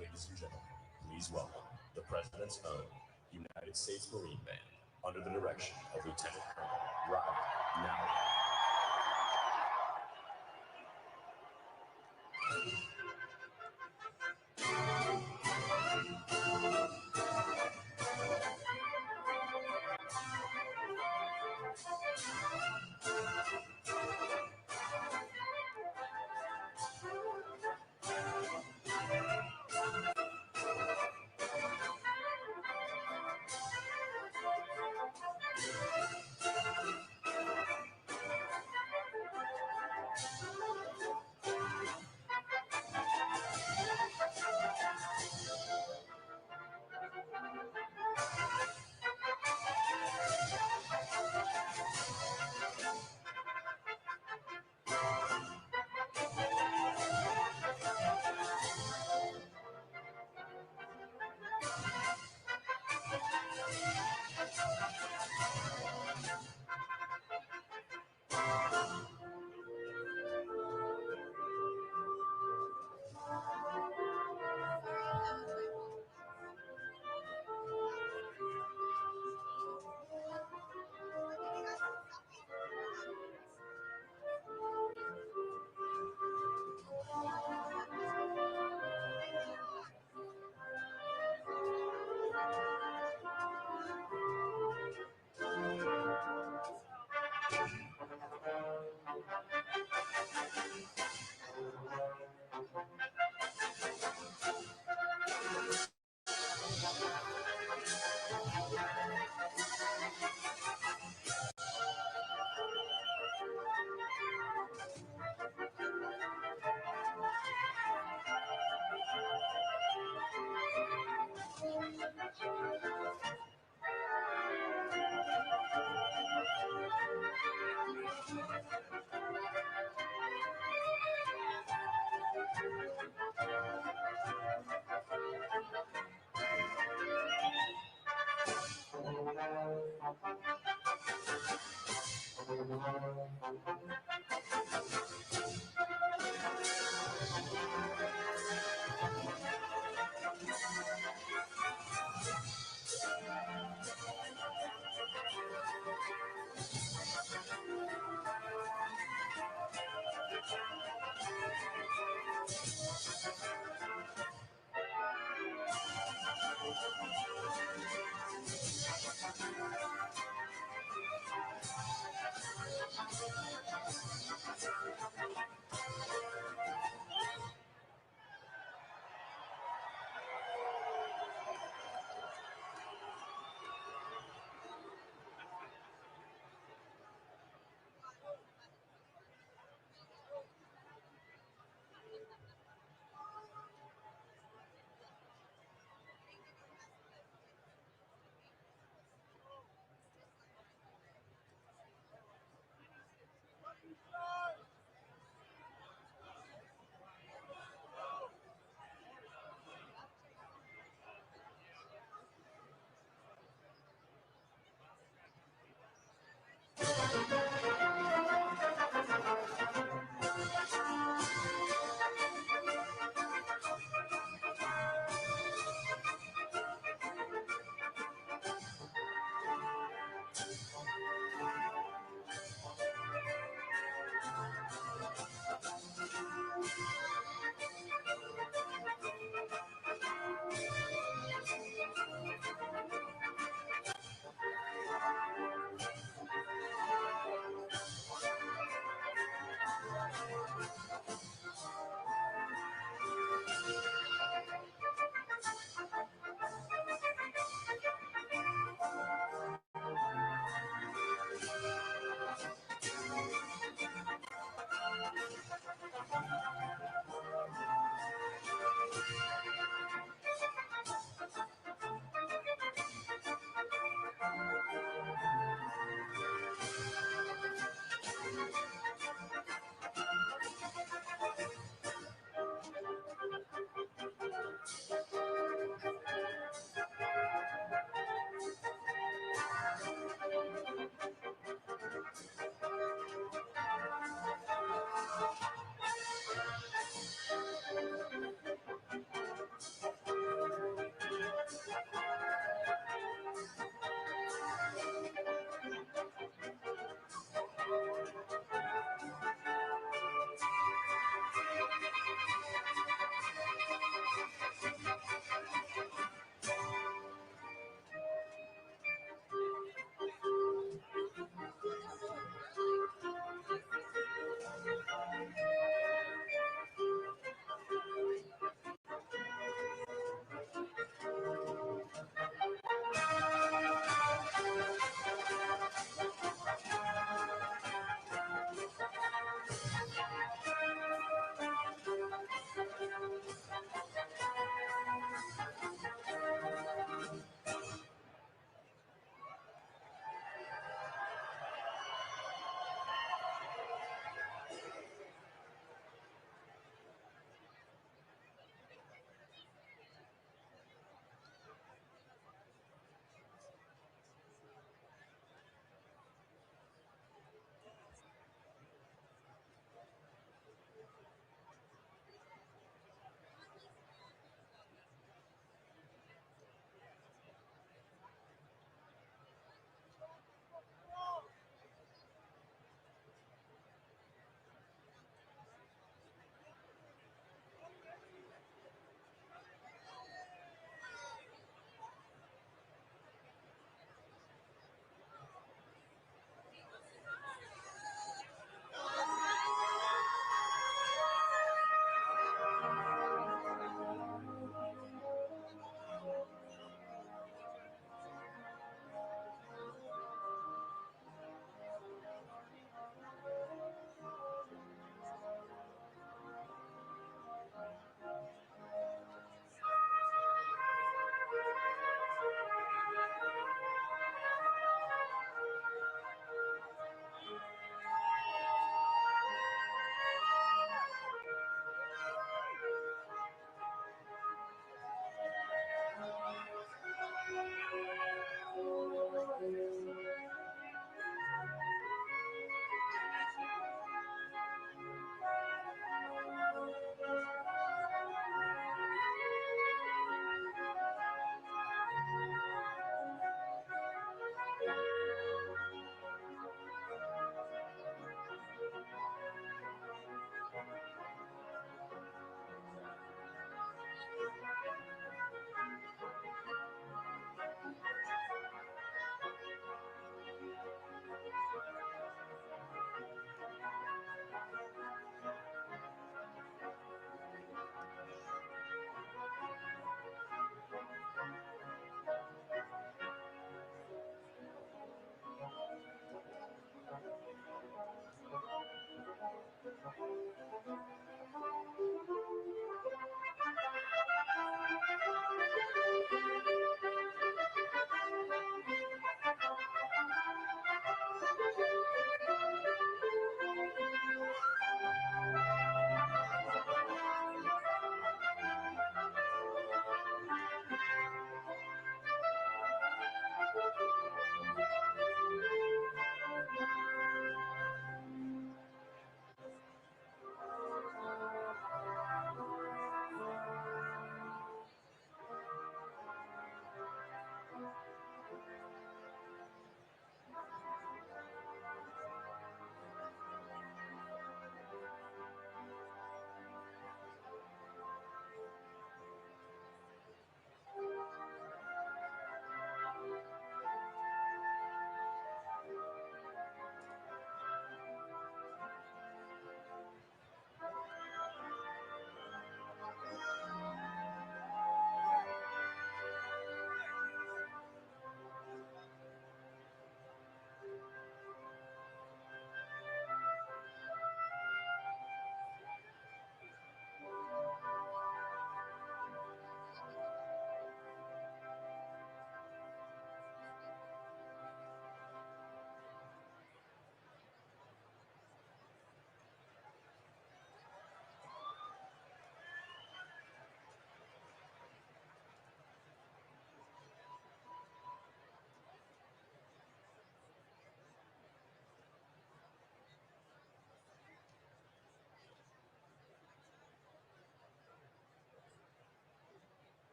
Ladies and gentlemen, please welcome the President's own United States Marine Band under the direction of Lieutenant Colonel Robert Now.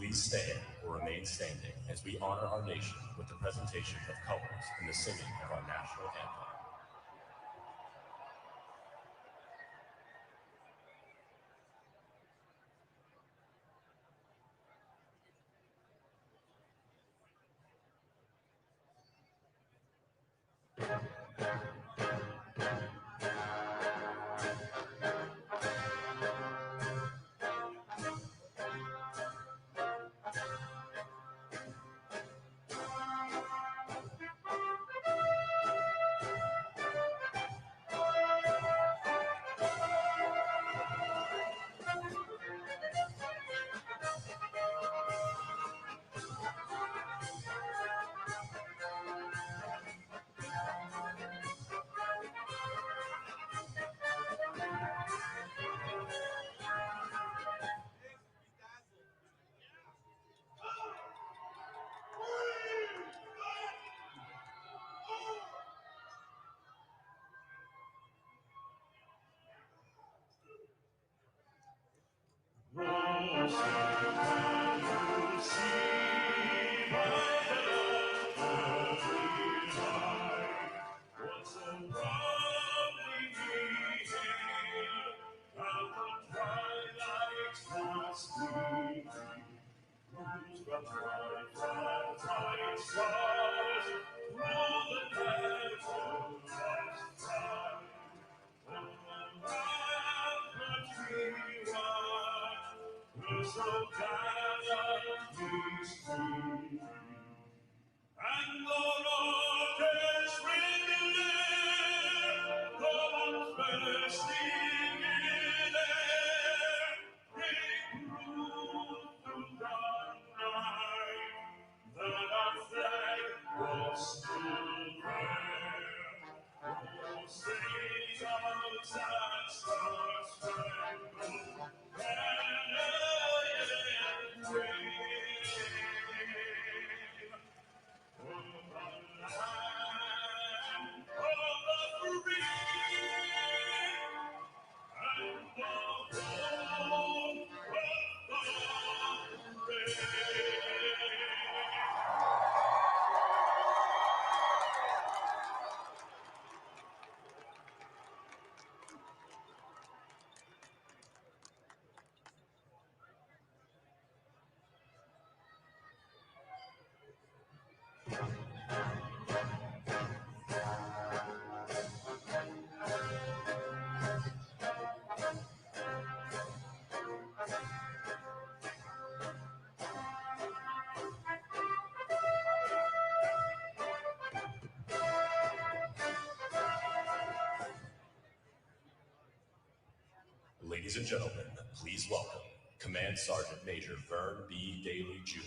Please stand or remain standing as we honor our nation with the presentation of colors and the singing of our national anthem. So gallantly speak, and the rockets ring the ones bursting in air, ring through the night, that our flag was still there. Oh, sails and stars spangled Ladies and gentlemen, please welcome Command Sergeant Major Vern B. Daly, Jr.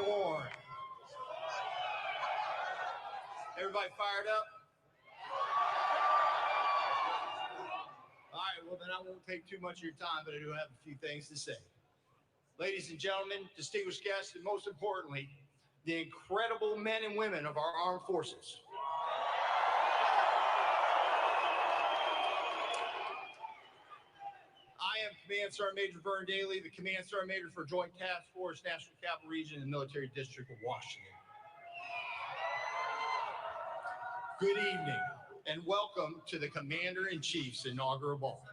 Airborne. Everybody fired up? All right, well then I won't take too much of your time, but I do have a few things to say. Ladies and gentlemen, distinguished guests, and most importantly, the incredible men and women of our armed forces. I am Command Sergeant Major Vern Daly, the Command Sergeant Major for Joint Task Force, National Capital Region, and Military District of Washington. Good evening, and welcome to the Commander-in-Chief's inaugural ball.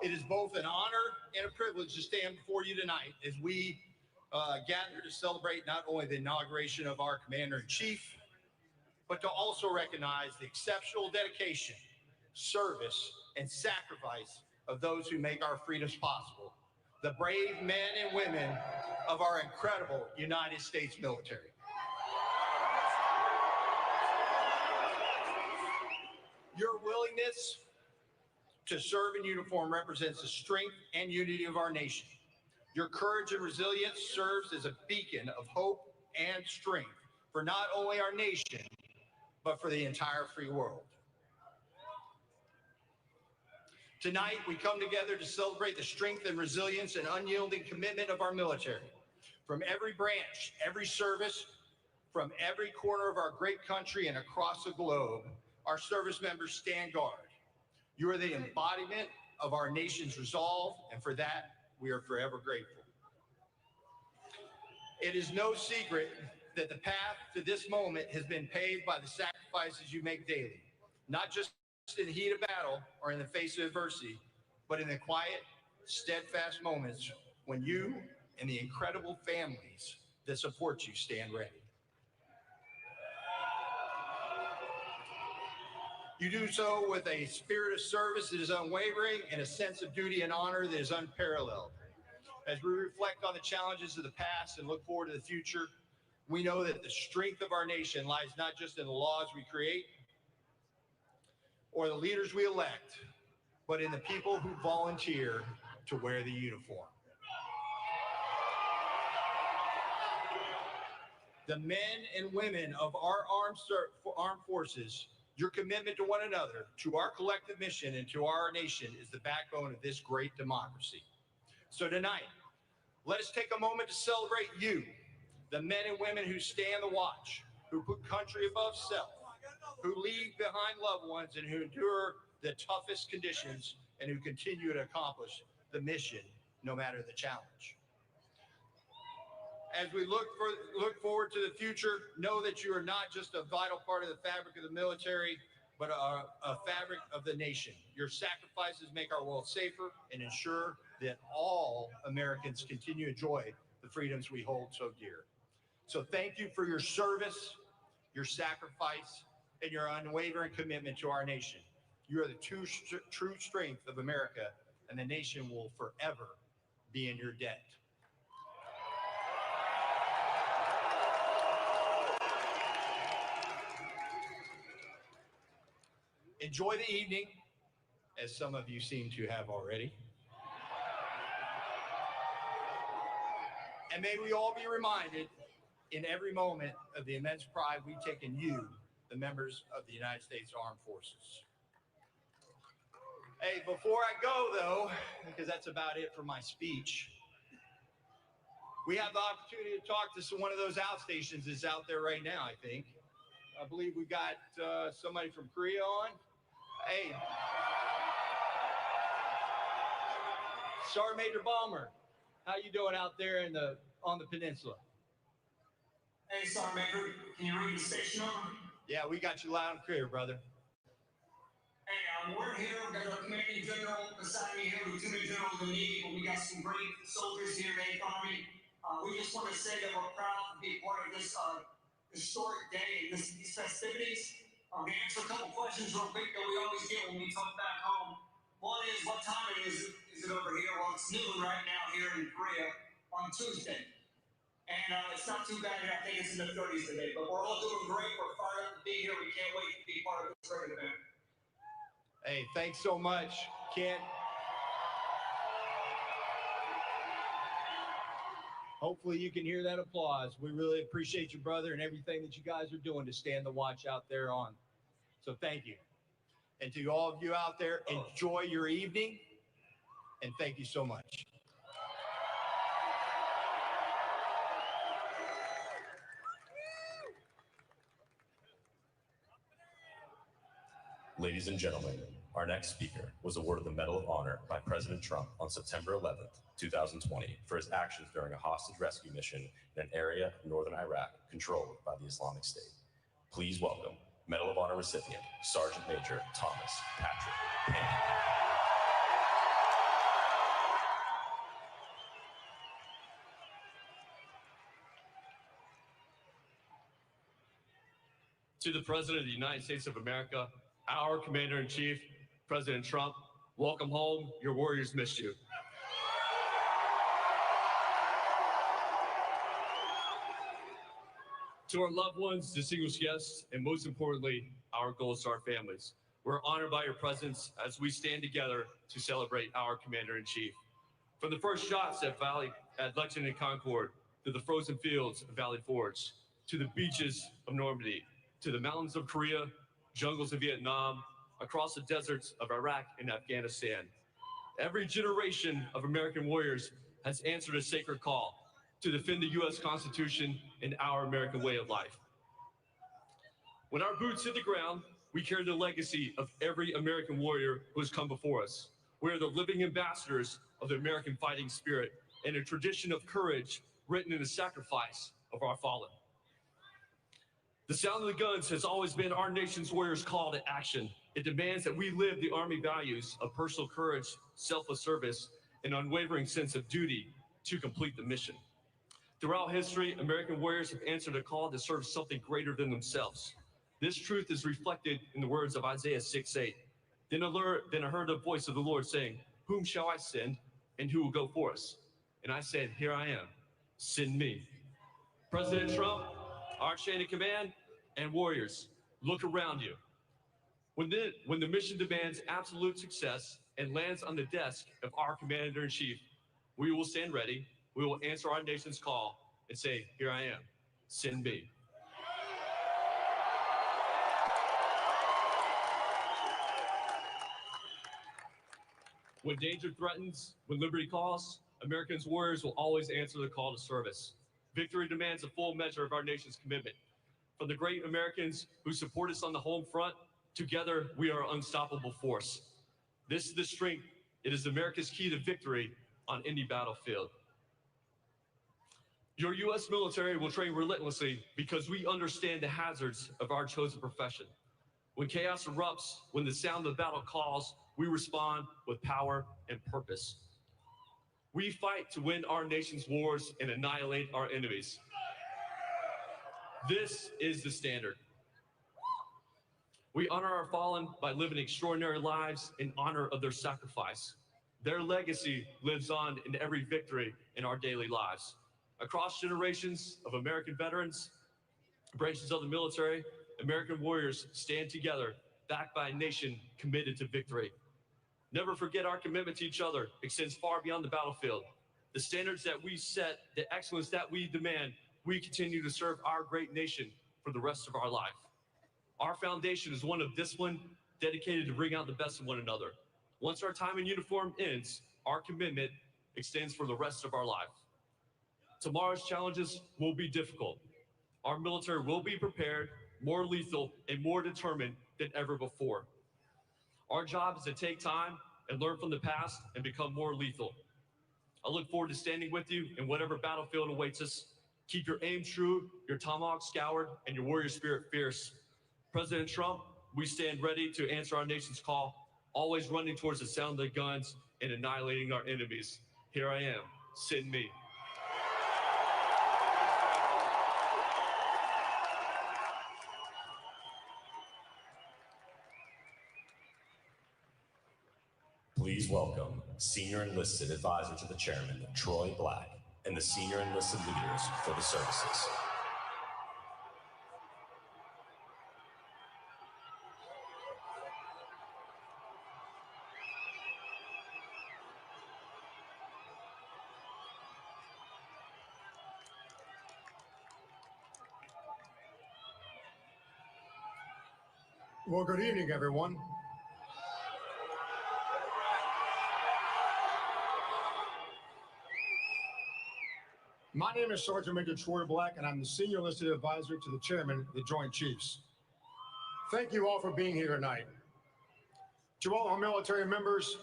It is both an honor and a privilege to stand before you tonight as we gather to celebrate not only the inauguration of our Commander-in-Chief, but to also recognize the exceptional dedication, service, and sacrifice of those who make our freedoms possible, the brave men and women of our incredible United States military. Your willingness to serve in uniform represents the strength and unity of our nation. Your courage and resilience serves as a beacon of hope and strength for not only our nation, but for the entire free world. Tonight, we come together to celebrate the strength and resilience and unyielding commitment of our military. From every branch, every service, from every corner of our great country and across the globe, our service members stand guard. You are the embodiment of our nation's resolve, and for that, we are forever grateful. It is no secret that the path to this moment has been paved by the sacrifices you make daily, not just in the heat of battle or in the face of adversity, but in the quiet, steadfast moments when you and the incredible families that support you stand ready. You do so with a spirit of service that is unwavering and a sense of duty and honor that is unparalleled. As we reflect on the challenges of the past and look forward to the future, we know that the strength of our nation lies not just in the laws we create or the leaders we elect, but in the people who volunteer to wear the uniform. The men and women of our armed forces Your commitment to one another, to our collective mission, and to our nation is the backbone of this great democracy. So tonight, let us take a moment to celebrate you, the men and women who stand the watch, who put country above self, who leave behind loved ones, and who endure the toughest conditions, and who continue to accomplish the mission no matter the challenge. As we look forward to the future, know that you are not just a vital part of the fabric of the military, but a fabric of the nation. Your sacrifices make our world safer and ensure that all Americans continue to enjoy the freedoms we hold so dear. So thank you for your service, your sacrifice, and your unwavering commitment to our nation. You are the true strength of America, and the nation will forever be in your debt. Enjoy the evening, as some of you seem to have already. And may we all be reminded in every moment of the immense pride we take in you, the members of the United States Armed Forces. Hey, before I go, though, because that's about it for my speech, we have the opportunity to talk to one of those outstations that's out there right now, I think. I believe we got somebody from Korea on. Hey, Sergeant Major Balmer, how you doing out there on the peninsula? Hey, Sergeant Major, can you read the station number? Yeah, we got you loud and clear, brother. Hey, we're here. We've got our commanding general beside me here, Lieutenant General of the Navy, but we got some great soldiers here in the 8th Army. We just want to say that we're proud to be part of this historic day and these festivities. To answer a couple questions real quick that we always get when we talk back home. One is, what time is it over here? Well, it's noon right now here in Korea on Tuesday. And it's not too bad here. I think it's in the 30s today. But we're all doing great. We're fired up to be here. We can't wait to be part of this great event. Hey, thanks so much, Kent. Hopefully you can hear that applause. We really appreciate you, brother, and everything that you guys are doing to stand the watch out there on. So thank you. And to all of you out there, enjoy your evening, and thank you so much. Ladies and gentlemen, our next speaker was awarded the Medal of Honor by President Trump on September 11th, 2020 for his actions during a hostage rescue mission in an area of northern Iraq controlled by the Islamic State. Please welcome Medal of Honor recipient, Sergeant Major Thomas Patrick Payne. To the President of the United States of America, our Commander-in-Chief, President Trump, welcome home. Your warriors missed you. To our loved ones, distinguished guests, and most importantly, our Gold Star families, we're honored by your presence as we stand together to celebrate our Commander-in-Chief. From the first shots at Lexington and Concord, to the frozen fields of Valley Forge, to the beaches of Normandy, to the mountains of Korea, jungles of Vietnam, across the deserts of Iraq and Afghanistan. Every generation of American warriors has answered a sacred call to defend the U.S. Constitution and our American way of life. When our boots hit the ground, we carry the legacy of every American warrior who has come before us. We are the living ambassadors of the American fighting spirit and a tradition of courage written in the sacrifice of our fallen. The sound of the guns has always been our nation's warriors' call to action. It demands that we live the Army values of personal courage, selfless service, and unwavering sense of duty to complete the mission. Throughout history, American warriors have answered a call to serve something greater than themselves. This truth is reflected in the words of Isaiah 6:8. Then I heard the voice of the Lord saying, "Whom shall I send, and who will go for us?" And I said, "Here I am, send me." President Trump, our chain of command, and warriors, look around you. When the mission demands absolute success and lands on the desk of our Commander-in-Chief, we will stand ready, we will answer our nation's call and say, "Here I am, send me." When danger threatens, when liberty calls, Americans warriors will always answer the call to service. Victory demands a full measure of our nation's commitment. From the great Americans who support us on the home front, together we are an unstoppable force. This is the strength. It is America's key to victory on any battlefield. Your U.S. military will train relentlessly because we understand the hazards of our chosen profession. When chaos erupts, when the sound of battle calls, we respond with power and purpose. We fight to win our nation's wars and annihilate our enemies. This is the standard. We honor our fallen by living extraordinary lives in honor of their sacrifice. Their legacy lives on in every victory in our daily lives. Across generations of American veterans, branches of the military, American warriors stand together, backed by a nation committed to victory. Never forget our commitment to each other extends far beyond the battlefield. The standards that we set, the excellence that we demand, we continue to serve our great nation for the rest of our life. Our foundation is one of discipline, dedicated to bring out the best in one another. Once our time in uniform ends, our commitment extends for the rest of our life. Tomorrow's challenges will be difficult. Our military will be prepared, more lethal, and more determined than ever before. Our job is to take time and learn from the past and become more lethal. I look forward to standing with you in whatever battlefield awaits us. Keep your aim true, your tomahawk scoured, and your warrior spirit fierce. President Trump, we stand ready to answer our nation's call, always running towards the sound of the guns and annihilating our enemies. Here I am, send me. Please welcome Senior Enlisted Advisor to the Chairman, Troy Black, and the Senior Enlisted Leaders for the services. Well, good evening, everyone. My name is Sergeant Major Troy Black, and I'm the Senior Enlisted Advisor to the Chairman of the Joint Chiefs. Thank you all for being here tonight. To all our military members,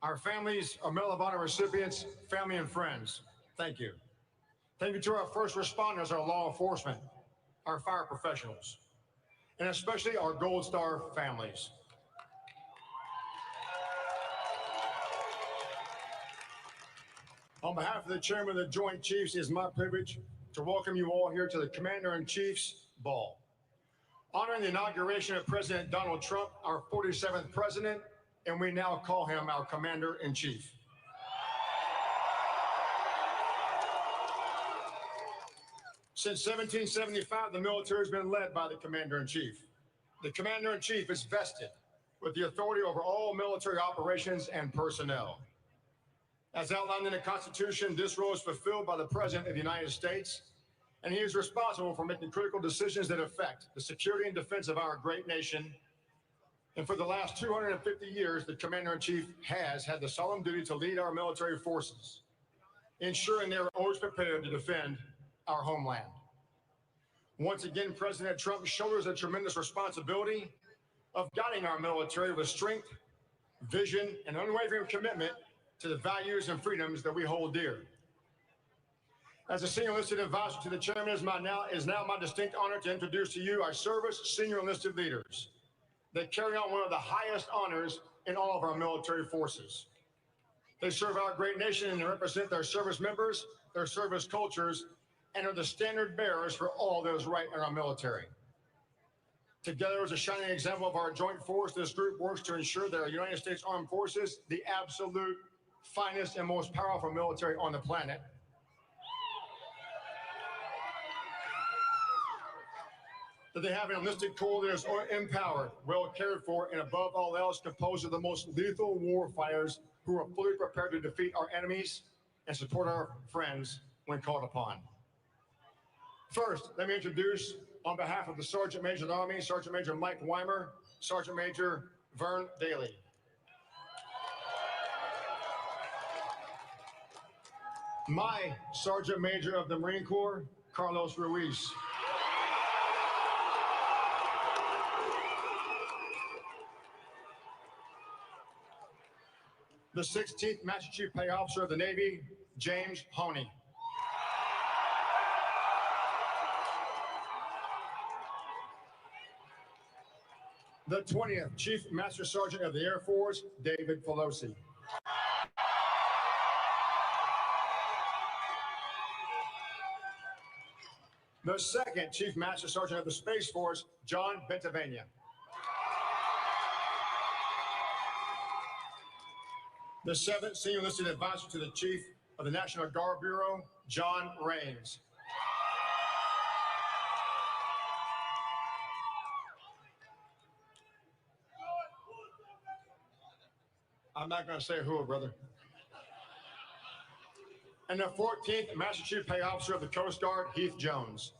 our families, our Medal of Honor recipients, family and friends, thank you. Thank you to our first responders, our law enforcement, our fire professionals, and especially our Gold Star families. On behalf of the Chairman of the Joint Chiefs, it is my privilege to welcome you all here to the Commander-in-Chief's Ball, honoring the inauguration of President Donald Trump, our 47th president, and we now call him our Commander-in-Chief. Since 1775, the military has been led by the Commander-in-Chief. The Commander-in-Chief is vested with the authority over all military operations and personnel. As outlined in the Constitution, this role is fulfilled by the President of the United States, and he is responsible for making critical decisions that affect the security and defense of our great nation. And for the last 250 years, the Commander-in-Chief has had the solemn duty to lead our military forces, ensuring they are always prepared to defend our homeland. Once again, President Trump shoulders a tremendous responsibility of guiding our military with strength, vision, and unwavering commitment to the values and freedoms that we hold dear. As a Senior Enlisted Advisor to the Chairman, it is now my distinct honor to introduce to you our service Senior Enlisted Leaders. They carry on one of the highest honors in all of our military forces. They serve our great nation and they represent their service members, their service cultures, and are the standard bearers for all that is right in our military. Together as a shining example of our joint force, this group works to ensure that our United States Armed Forces, the absolute finest and most powerful military on the planet, that they have an enlisted corps that is empowered, well cared for, and above all else composed of the most lethal war fighters who are fully prepared to defeat our enemies and support our friends when called upon. First, let me introduce, on behalf of the Sergeant Major of the Army, Sergeant Major Mike Weimer, Sergeant Major Vern Daly. My Sergeant Major of the Marine Corps, Carlos Ruiz. The 16th Master Chief Petty Officer of the Navy, James Honey. The 20th Chief Master Sergeant of the Air Force, David Pelosi. The 2nd Chief Master Sergeant of the Space Force, John Bentavania. The 7th Senior Enlisted Advisor to the Chief of the National Guard Bureau, John Raines. I'm not going to say who, brother. And the 14th Master Chief Petty Officer of the Coast Guard, Heath Jones.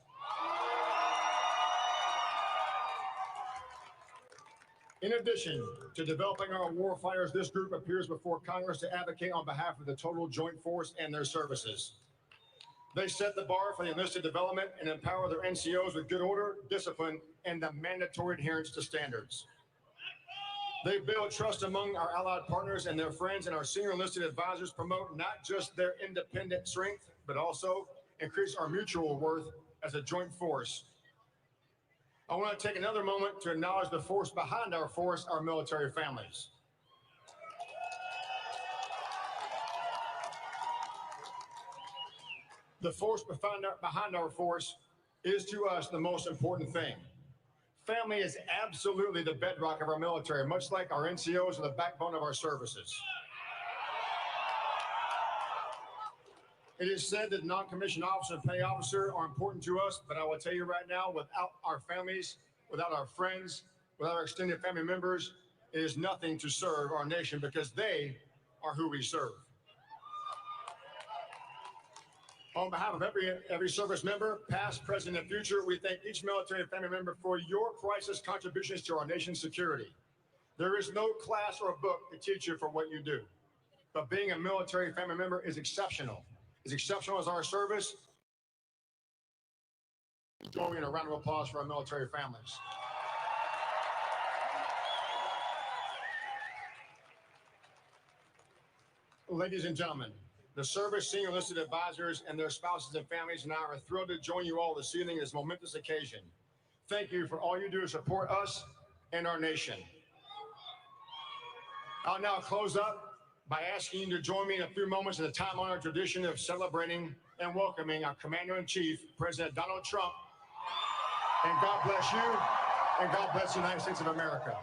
In addition to developing our warfighters, this group appears before Congress to advocate on behalf of the total joint force and their services. They set the bar for the enlisted development and empower their NCOs with good order, discipline, and the mandatory adherence to standards. They build trust among our allied partners and their friends, and our senior enlisted advisors promote not just their independent strength, but also increase our mutual worth as a joint force. I want to take another moment to acknowledge the force behind our force, our military families. The force behind our force is to us the most important thing. Family is absolutely the bedrock of our military, much like our NCOs are the backbone of our services. It is said that non-commissioned officer and petty officer are important to us, but I will tell you right now, without our families, without our friends, without our extended family members, it is nothing to serve our nation because they are who we serve. On behalf of every service member, past, present, and future, we thank each military family member for your priceless contributions to our nation's security. There is no class or book to teach you for what you do, but being a military family member is exceptional. As exceptional as our service. Join me in a round of applause for our military families. Ladies and gentlemen, the service senior enlisted advisors and their spouses and families and I are thrilled to join you all this evening in this momentous occasion. Thank you for all you do to support us and our nation. I'll now close up by asking you to join me in a few moments in the time-honored tradition of celebrating and welcoming our Commander-in-Chief, President Donald Trump. And God bless you, and God bless the United States of America.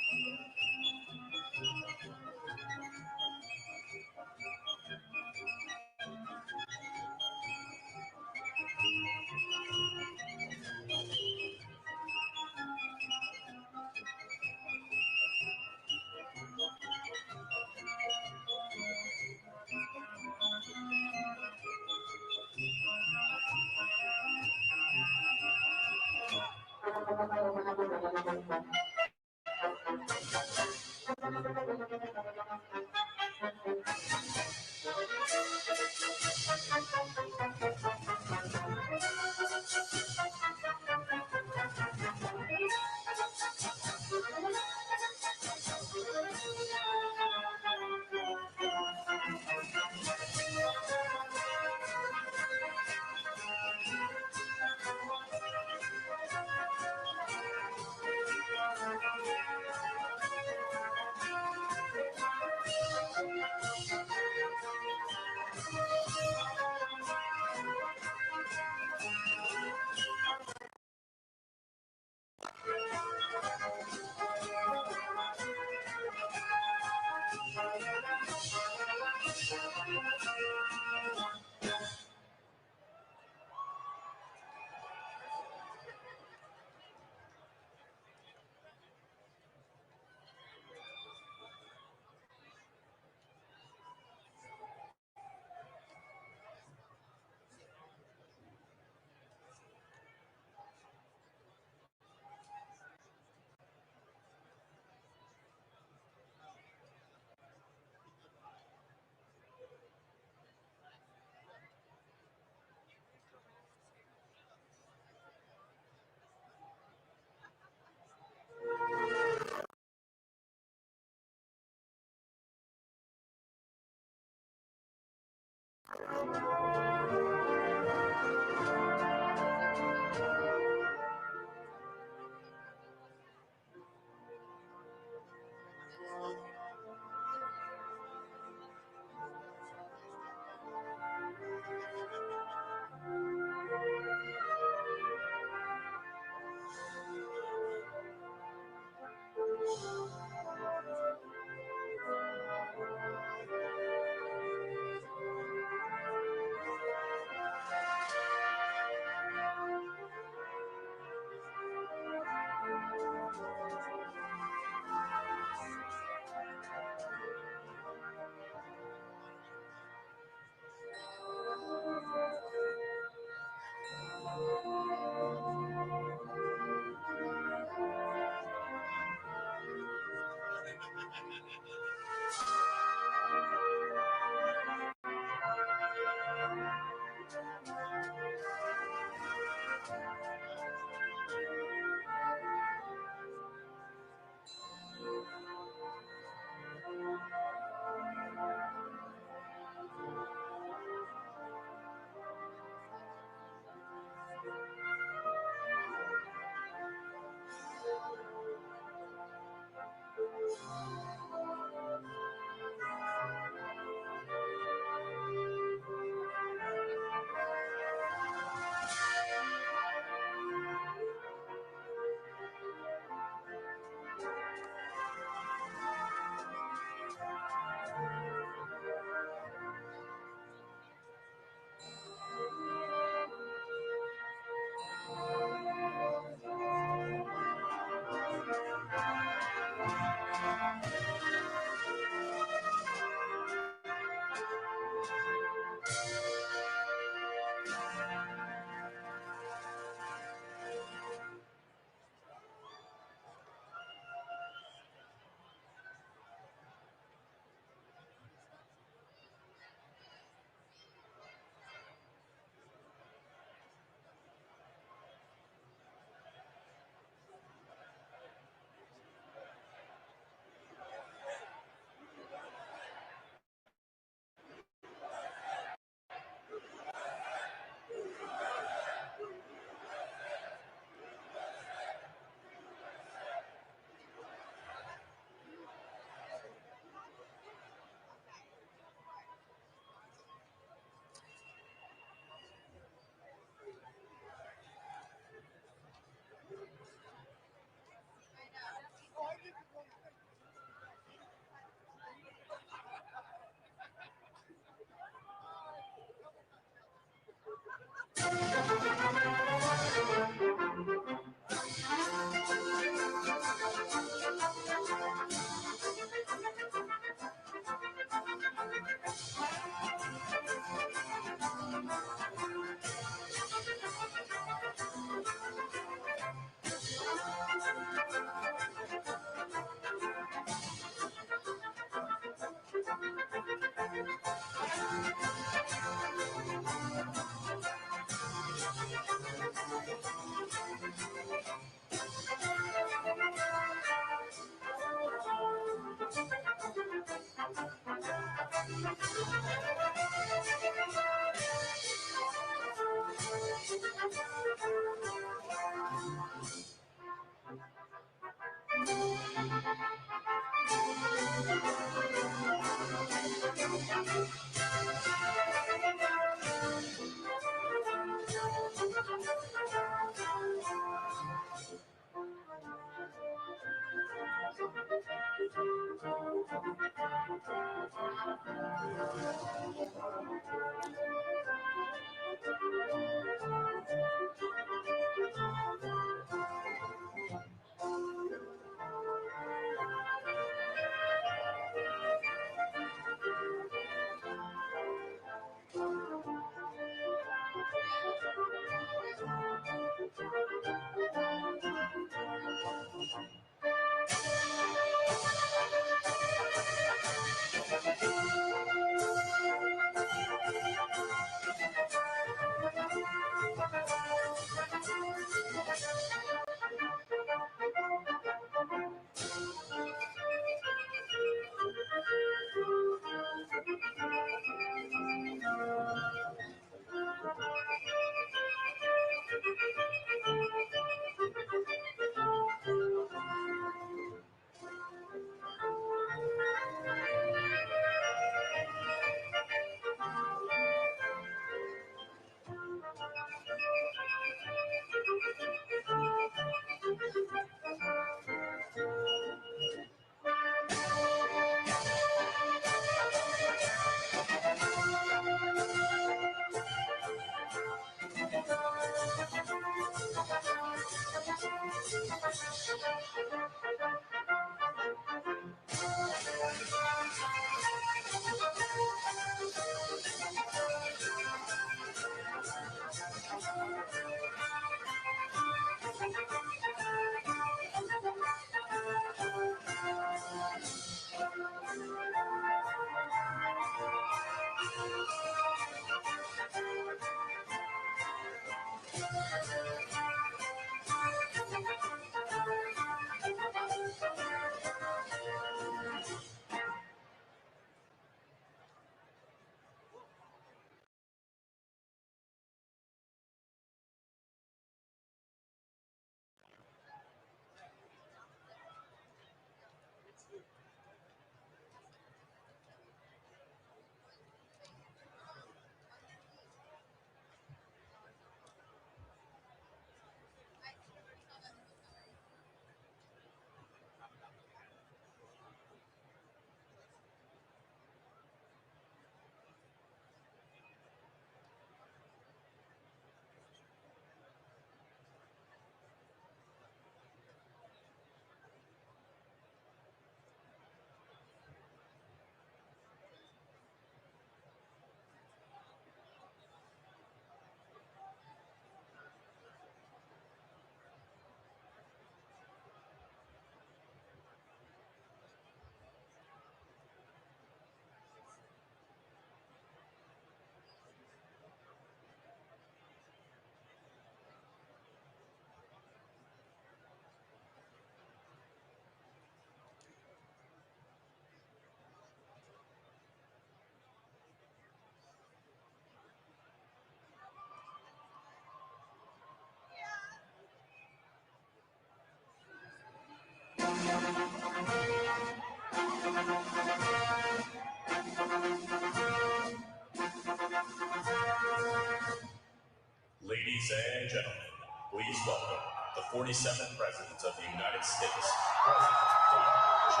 Ladies and gentlemen, please welcome the 47th President of the United States, President Donald J.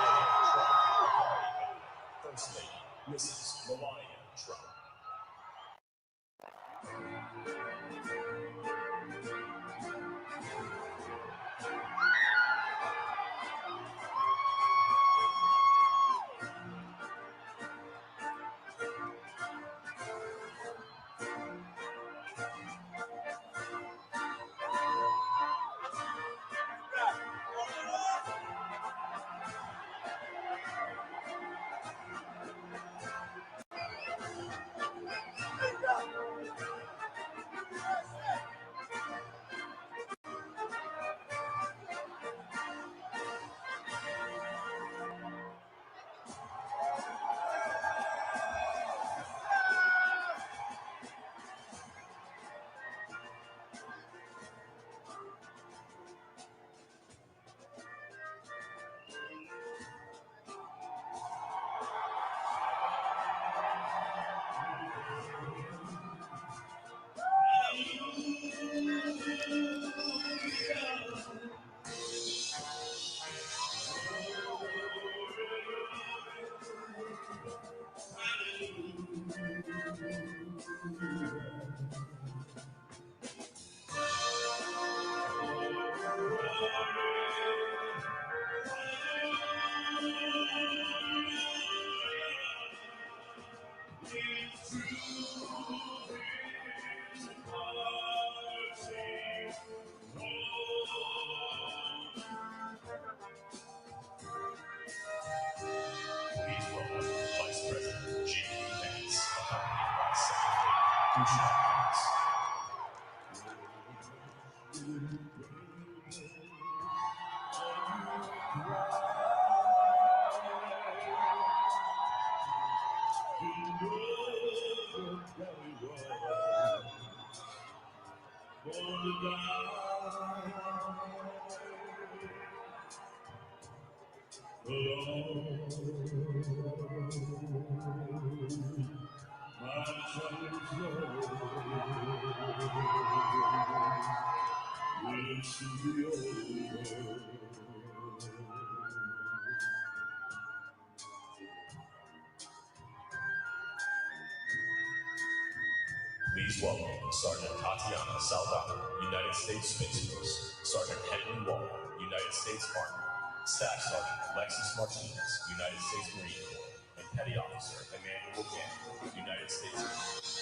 Trump, First Lady, Mrs. Melania Trump. Please welcome Vice President J.D. Vance, accompanied by Secretary Kushner Vance. Please welcome Sergeant Tatiana Salgado, United States Space Force, Sergeant Henry Wall, United States Army, Staff Sergeant Alexis Martinez, United States Marine Corps, and Petty Officer Emmanuel Gamble, United States Marine Corps.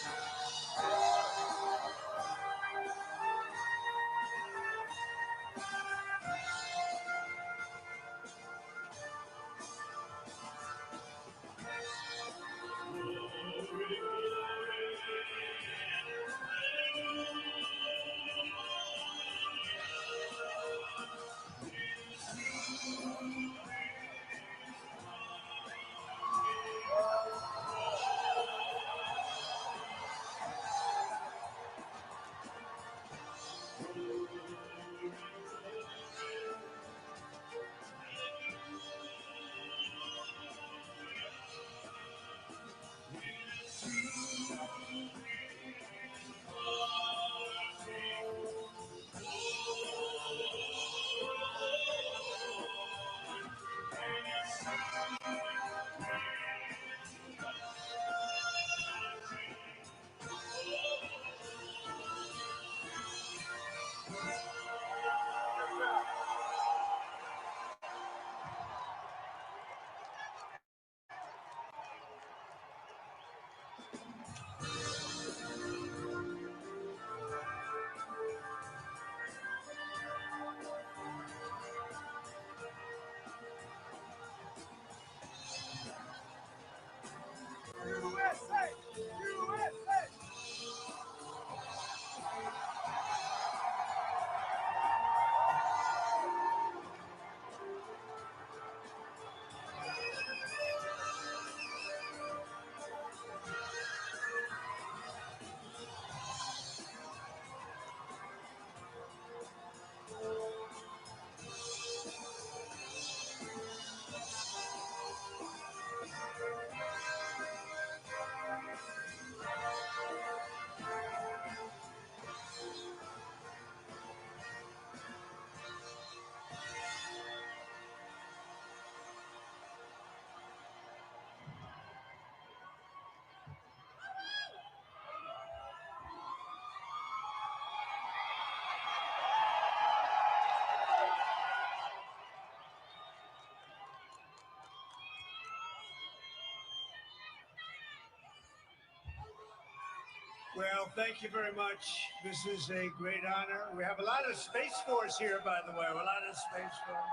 Well, thank you very much. This is a great honor. We have a lot of Space Force here, by the way. A lot of Space Force.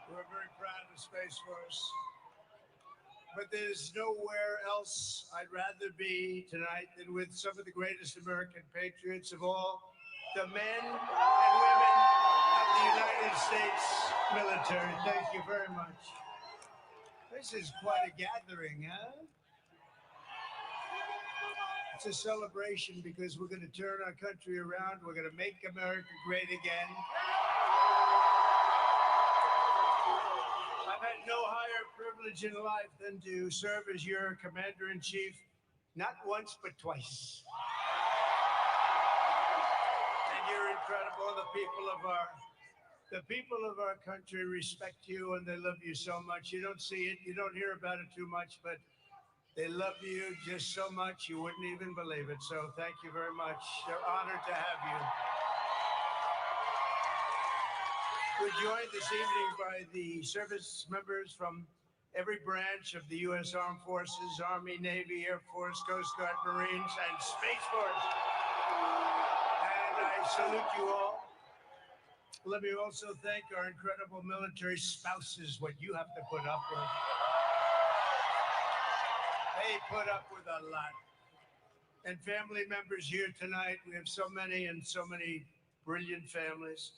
We're very proud of the Space Force. But there's nowhere else I'd rather be tonight than with some of the greatest American patriots of all, the men and women of the United States military. Thank you very much. This is quite a gathering, huh? It's a celebration because we're going to turn our country around. We're going to make America great again. I've had no higher privilege in life than to serve as your commander-in-chief, not once, but twice. And you're incredible. The people of our country respect you and they love you so much. You don't see it, you don't hear about it too much, but they love you just so much you wouldn't even believe it. So thank you very much. They're honored to have you. We're joined this evening by the service members from every branch of the U.S. Armed Forces, Army, Navy, Air Force, Coast Guard, Marines, and Space Force. And I salute you all. Let me also thank our incredible military spouses, what you have to put up with. They put up with a lot. And family members here tonight, we have so many and so many brilliant families.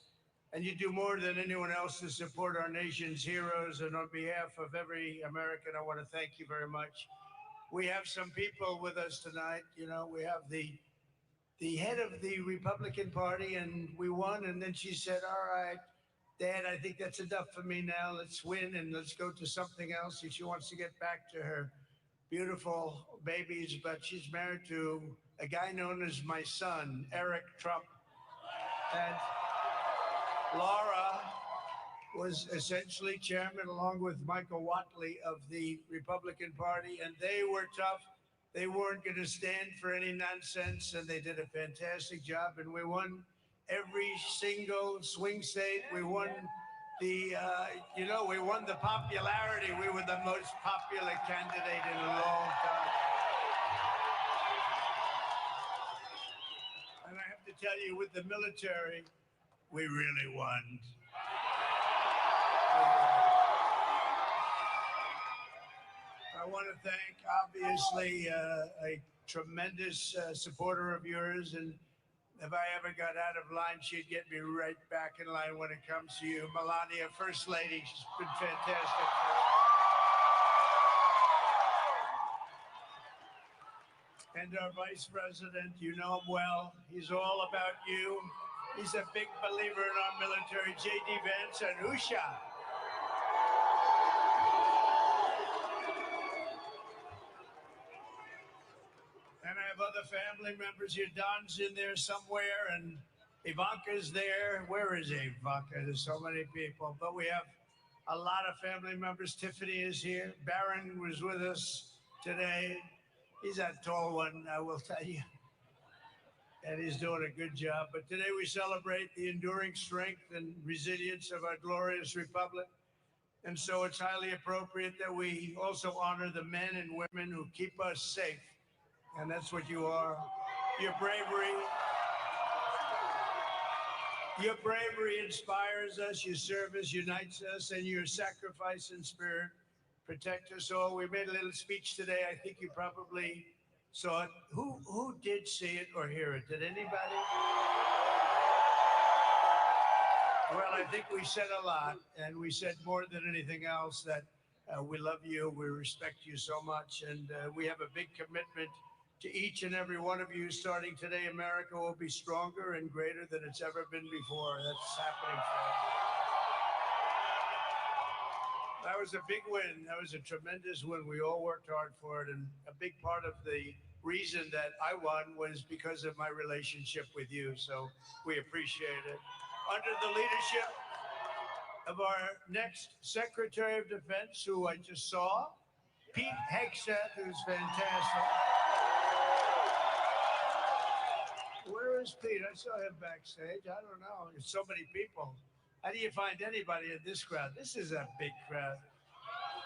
And you do more than anyone else to support our nation's heroes. And on behalf of every American, I want to thank you very much. We have some people with us tonight. You know, we have the head of the Republican Party, and we won. And then she said, all right, Dad, I think that's enough for me now. Let's win and let's go to something else. If she wants to get back to her beautiful babies, but she's married to a guy known as my son, Eric Trump. And Laura was essentially chairman, along with Michael Watley, of the Republican Party, and they were tough. They weren't going to stand for any nonsense, and they did a fantastic job, and we won every single swing state. We won the, we won the popularity. We were the most popular candidate in a long time. And I have to tell you, with the military, we really won. I want to thank, obviously, a tremendous supporter of yours. And if I ever got out of line, she'd get me right back in line when it comes to you. Melania, First Lady, she's been fantastic. And our Vice President, you know him well. He's all about you. He's a big believer in our military, J.D. Vance and Usha. And I have other family members here. Don's in there somewhere, and Ivanka's there. Where is Ivanka? There's so many people. But we have a lot of family members. Tiffany is here. Barron was with us today. He's that tall one, I will tell you. And he's doing a good job. But today we celebrate the enduring strength and resilience of our glorious republic. And so it's highly appropriate that we also honor the men and women who keep us safe. And that's what you are. Your bravery inspires us, your service unites us, and your sacrifice and spirit protect us all. We made a little speech today. I think you probably saw it. Who did see it or hear it? Did anybody? Well, I think we said a lot, and we said more than anything else that we love you, we respect you so much, and we have a big commitment to each and every one of you. Starting today, America will be stronger and greater than it's ever been before. That's happening for us. That was a big win. That was a tremendous win. We all worked hard for it. And a big part of the reason that I won was because of my relationship with you. So we appreciate it. Under the leadership of our next Secretary of Defense, who I just saw, Pete Hegseth, who's fantastic. Where is Pete? I saw him backstage. I don't know. There's so many people. How do you find anybody in this crowd? This is a big crowd.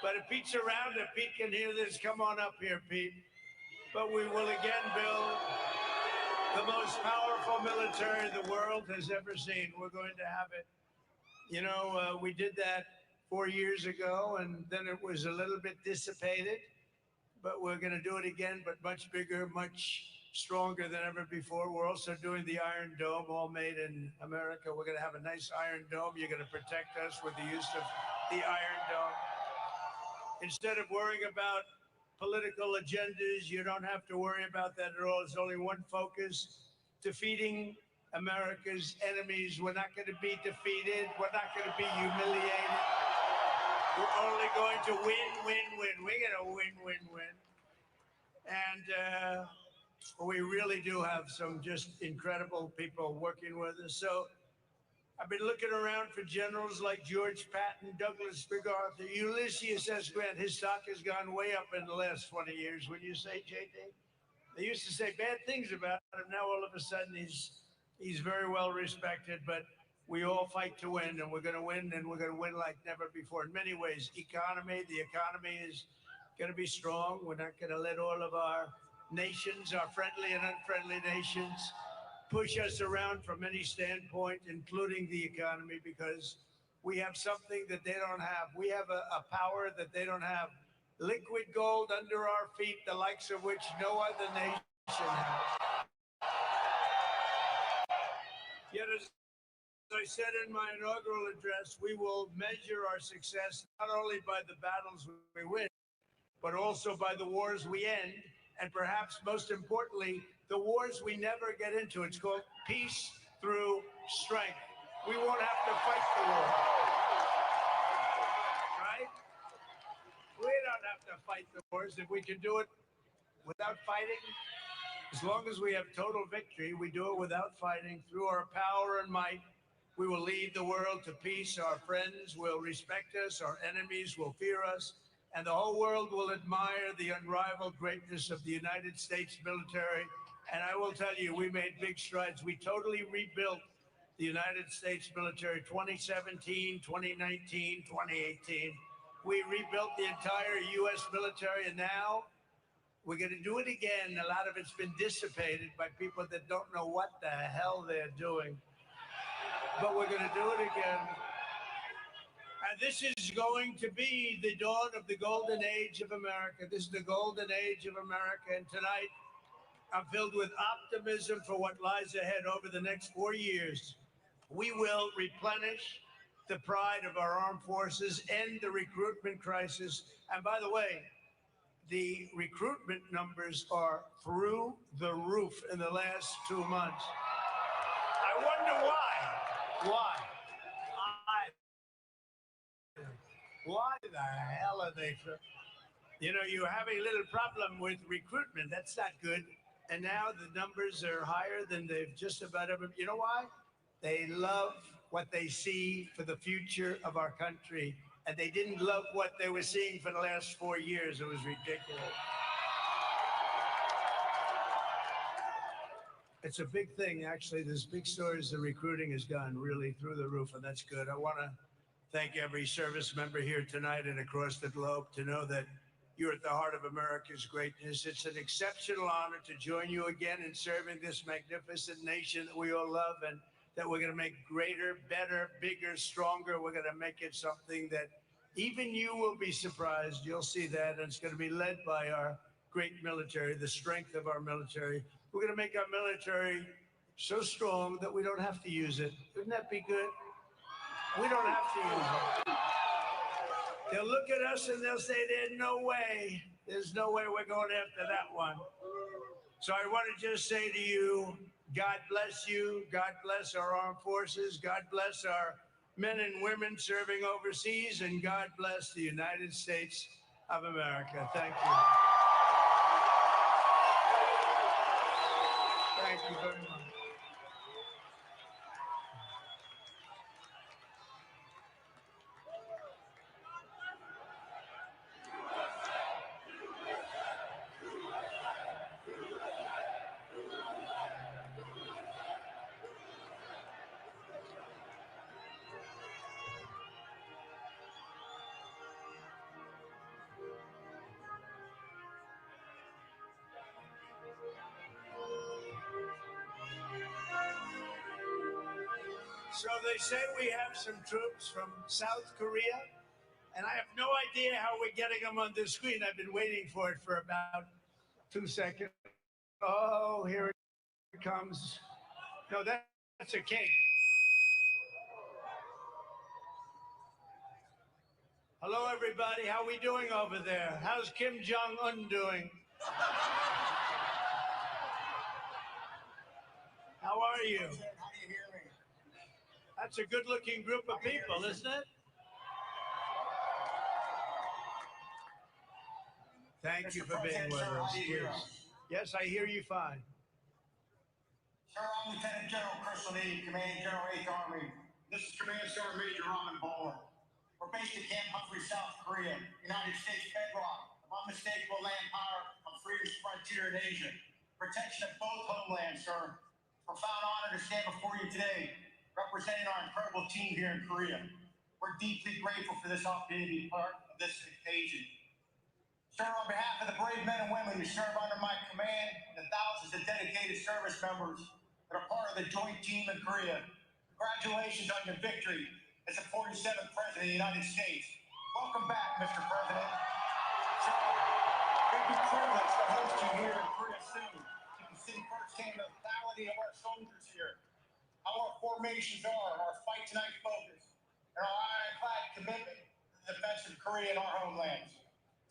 But if Pete's around, if Pete can hear this, come on up here, Pete. But we will again, Bill. the most powerful military the world has ever seen. We're going to have it. You know, we did that 4 years ago, and then it was a little bit dissipated. But we're going to do it again, but much bigger, much stronger than ever before. We're also doing the Iron Dome, all made in America. We're going to have a nice Iron Dome. You're going to protect us with the use of the Iron Dome. Instead of worrying about political agendas, you don't have to worry about that at all. There's only one focus: defeating America's enemies. We're not going to be defeated. We're not going to be humiliated. We're only going to win, win, win. We're going to win, win, win. And we really do have some just incredible people working with us. So I've been looking around for generals like George Patton, Douglas MacArthur, Ulysses S. Grant. His stock has gone way up in the last 20 years. When you say, JD? They used to say bad things about him. Now all of a sudden he's very well respected, but we all fight to win, and we're going to win, and we're going to win like never before. In many ways, the economy is going to be strong. We're not going to let all of our nations, our friendly and unfriendly nations, push us around from any standpoint, including the economy, because we have something that they don't have. We have a power that they don't have. Liquid gold under our feet, the likes of which no other nation has. Yet, as I said in my inaugural address, we will measure our success not only by the battles we win, but also by the wars we end, and perhaps most importantly, the wars we never get into. It's called peace through strength. We won't have to fight the war, right? We don't have to fight the wars. If we can do it without fighting, as long as we have total victory, we do it without fighting. Through our power and might, we will lead the world to peace. Our friends will respect us. Our enemies will fear us. And the whole world will admire the unrivaled greatness of the United States military. And I will tell you, we made big strides. We totally rebuilt the United States military 2017, 2019, 2018. We rebuilt the entire U.S. military, and now we're going to do it again. A lot of it's been dissipated by people that don't know what the hell they're doing. But we're going to do it again. And this is going to be the dawn of the golden age of America. This is the golden age of America. And tonight, I'm filled with optimism for what lies ahead over the next 4 years. We will replenish the pride of our armed forces, end the recruitment crisis. And by the way, the recruitment numbers are through the roof in the last 2 months. I wonder why. Why the hell are they? You know, you have a little problem with recruitment. That's not good. And now the numbers are higher than they've just about ever. You know why? They love what they see for the future of our country. And they didn't love what they were seeing for the last 4 years. It was ridiculous. It's a big thing, actually. There's big stories. The recruiting has gone really through the roof, and that's good. I want to thank every service member here tonight and across the globe to know that you're at the heart of America's greatness. It's an exceptional honor to join you again in serving this magnificent nation that we all love, and that we're going to make greater, better, bigger, stronger. We're going to make it something that even you will be surprised. You'll see that, and it's going to be led by our great military, the strength of our military. We're going to make our military so strong that we don't have to use it. Wouldn't that be good? We don't have to use it. They'll look at us and they'll say, there's no way we're going after that one. So I want to just say to you, God bless you. God bless our armed forces. God bless our men and women serving overseas. And God bless the United States of America. Thank you. Thank you very much. So they say we have some troops from South Korea, and I have no idea how we're getting them on the screen. I've been waiting for it for about 2 seconds. Oh, here it comes. No, that's a cake. Hello, everybody. How we doing over there? How's Kim Jong-un doing? How are you? How do you hear me? That's a good-looking group of people, isn't it? Thank you for being with us. Please. Yes, I hear you fine. Sir, I'm Lieutenant General Chris Lee, Commanding General 8th Army. This is Command Sergeant Major Robin Bowler. We're based at Camp Humphrey, South Korea, United States bedrock, of unmistakable land power on freedom's frontier in Asia. Protection of both homelands, sir. Profound honor to stand before you today, representing our incredible team here in Korea. We're deeply grateful for this opportunity to be part of this occasion. Sir, on behalf of the brave men and women who serve under my command and the thousands of dedicated service members that are part of the joint team in Korea, congratulations on your victory as the 47th President of the United States. Welcome back, Mr. President. Sir, we'll be privileged to host you here in Korea soon. You can see firsthand the quality of our soldiers here, how our formations are, our fight tonight focus, and our ironclad commitment to the defense of Korea and our homelands.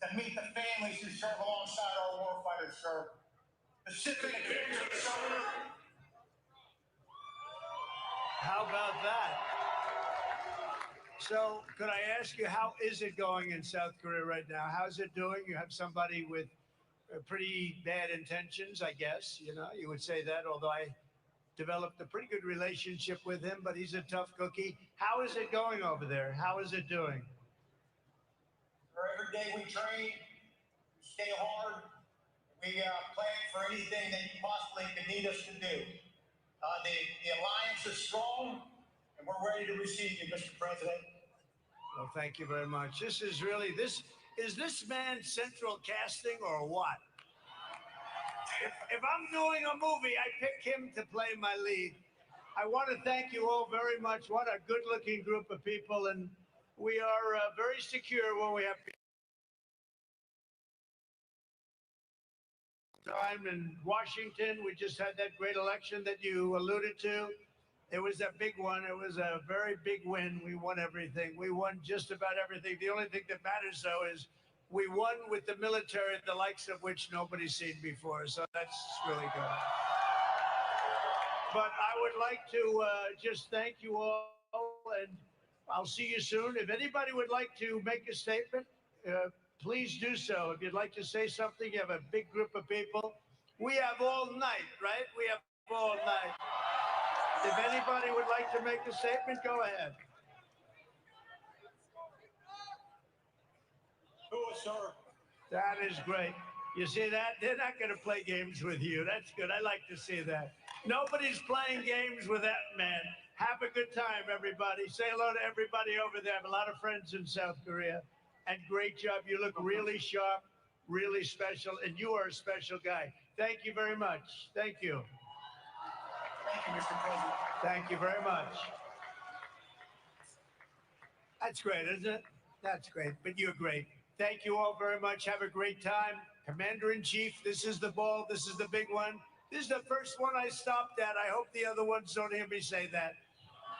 To meet the families who serve alongside our warfighters, sir. Pacific victory, sir. How about that? So, could I ask you, how is it going in South Korea right now? How's it doing? You have somebody with pretty bad intentions, I guess. You know, you would say that, although I developed a pretty good relationship with him, but he's a tough cookie. How is it going over there? How is it doing? Every day we train, we stay hard, we plan for anything that you possibly could need us to do. The alliance is strong, and we're ready to receive you, Mr. President. Well, thank you very much. This is really, is this man central casting or what? If I'm doing a movie, I pick him to play my lead. I want to thank you all very much. What a good-looking group of people, and we are very secure when we have time in Washington. We just had that great election that you alluded to. It was a big one. It was a very big win. We won everything. We won just about everything. The only thing that matters, though, is we won with the military, the likes of which nobody's seen before. So that's really good. But I would like to just thank you all, and I'll see you soon. If anybody would like to make a statement, please do so. If you'd like to say something, you have a big group of people. We have all night, right? We have all night. If anybody would like to make a statement, go ahead. Who is, sir? That is great. You see that? They're not going to play games with you. That's good. I like to see that. Nobody's playing games with that man. Have a good time, everybody. Say hello to everybody over there. I have a lot of friends in South Korea. And great job. You look really sharp, really special, and you are a special guy. Thank you very much. Thank you. Thank you, Mr. President. Thank you very much. That's great, isn't it? That's great, but you're great. Thank you all very much. Have a great time. Commander-in-Chief, this is the ball. This is the big one. This is the first one I stopped at. I hope the other ones don't hear me say that.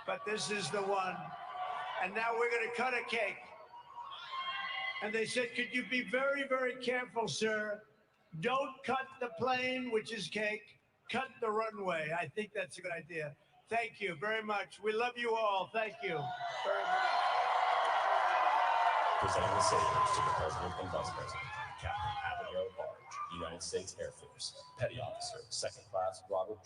But this is the one. And now we're going to cut a cake. And they said, could you be very, very careful, sir? Don't cut the plane, which is cake. Cut the runway. I think that's a good idea. Thank you very much. We love you all. Thank you very much. Presenting the sabers to the President and Vice President, Captain Abigail Barge, United States Air Force, Petty Officer, Second Class Robert